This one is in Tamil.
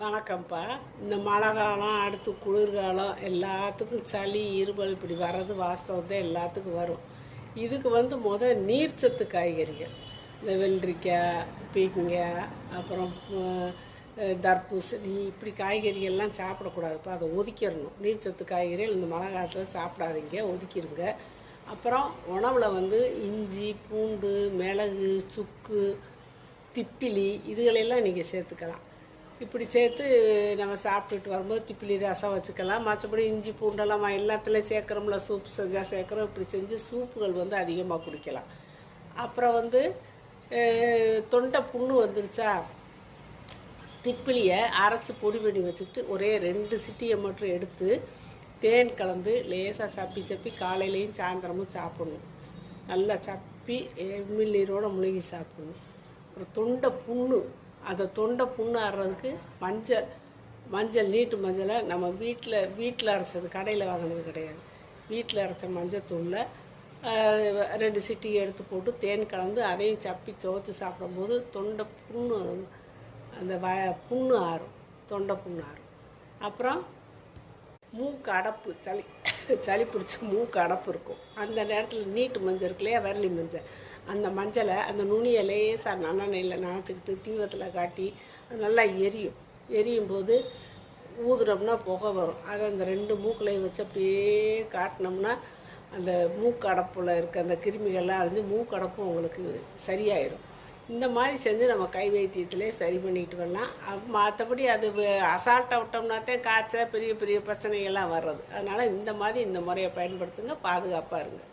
வணக்கம்ப்பா. இந்த மழை காலம், அடுத்து குளிர்காலம் எல்லாத்துக்கும் சளி, இருமல் இப்படி வர்றது வாஸ்தவம் தான், எல்லாத்துக்கும் வரும். இதுக்கு நீர்ச்சத்து காய்கறிகள், இந்த வெள்ளரிக்காய், பீக்கங்காய், அப்புறம் தர்பூசணி, இப்படி காய்கறிகள்லாம் சாப்பிடக்கூடாதுப்பா. அதை ஒதுக்கிடணும். நீர்ச்சத்து காய்கறிகள் இந்த மழை காலத்தில் சாப்பிடாதீங்க, ஒதுக்கிடுங்க. அப்புறம் உணவில் இஞ்சி, பூண்டு, மிளகு, சுக்கு, திப்பிலி இதுகளெல்லாம் நீங்கள் சேர்த்துக்கலாம். இப்படி சேர்த்து நம்ம சாப்பிட்டுட்டு வரும்போது திப்பிலி ரசம் வச்சுக்கலாம். மற்றபடி இஞ்சி பூண்டெல்லாம் எல்லாத்துலேயும் சேர்க்குறோம்ல, சூப் செஞ்சால் சேர்க்குறோம். இப்படி செஞ்சு சூப்புகள் அதிகமாக குடிக்கலாம். அப்புறம் தொண்டை புண்ணு வந்துருச்சா, திப்பிலியை அரைச்சி பொடி பண்ணி வச்சுக்கிட்டு ஒரே 2 சிட்டியை மட்டும் எடுத்து தேன் கலந்து லேசாக சப்பி காலையிலையும் சாயந்தரமும் சாப்பிடணும். நல்லா சப்பி எம்மில்லீரோடு முழுகி சாப்பிடணும். அப்புறம் தொண்டை புண்ணு, அந்த தொண்டை புண்ணு ஆடுறதுக்கு மஞ்சள் நீட்டு மஞ்சளை நம்ம வீட்டில் அரைச்சது, கடையில் வாங்கினது கிடையாது. வீட்டில் அரைச்ச மஞ்சத்தூளில் 2 சிட்டி எடுத்து போட்டு தேன் கலந்து அதையும் சப்பி துவச்சி சாப்பிடும்போது தொண்டை புண்ணு, அந்த புண்ணு ஆறும், தொண்டை புண்ணு ஆறும். அப்புறம் மூக்கு அடப்பு, சளி பிடிச்ச மூக்கு அடப்பு இருக்கும். அந்த நேரத்தில் நீட்டு மஞ்சள் இருக்கு இல்லையா, வரலி மஞ்சள், அந்த மஞ்சளை அந்த நுனியை லேசாக நல்லெண்ணெயில் நனைச்சிக்கிட்டு தீவத்தில் காட்டி அது நல்லா எரியும் போது ஊதுறோம்னா புகை வரும். அதை அந்த 2 மூக்களையும் வச்சு அப்படியே காட்டினோம்னா அந்த மூக்கடப்பில் இருக்க அந்த கிருமிகள்லாம் அழிஞ்சு மூக்கடப்பும் உங்களுக்கு சரியாயிடும். இந்த மாதிரி செஞ்சு நம்ம கை வைத்தியத்திலே சரி பண்ணிட்டு வரலாம். மற்றபடி அது அசால்ட்டாக விட்டோம்னாத்தான் காய்ச்சல், பெரிய பெரிய பிரச்சனைகள்லாம் வர்றது. அதனால் இந்த முறையை பயன்படுத்துங்க, பாதுகாப்பாக இருங்க.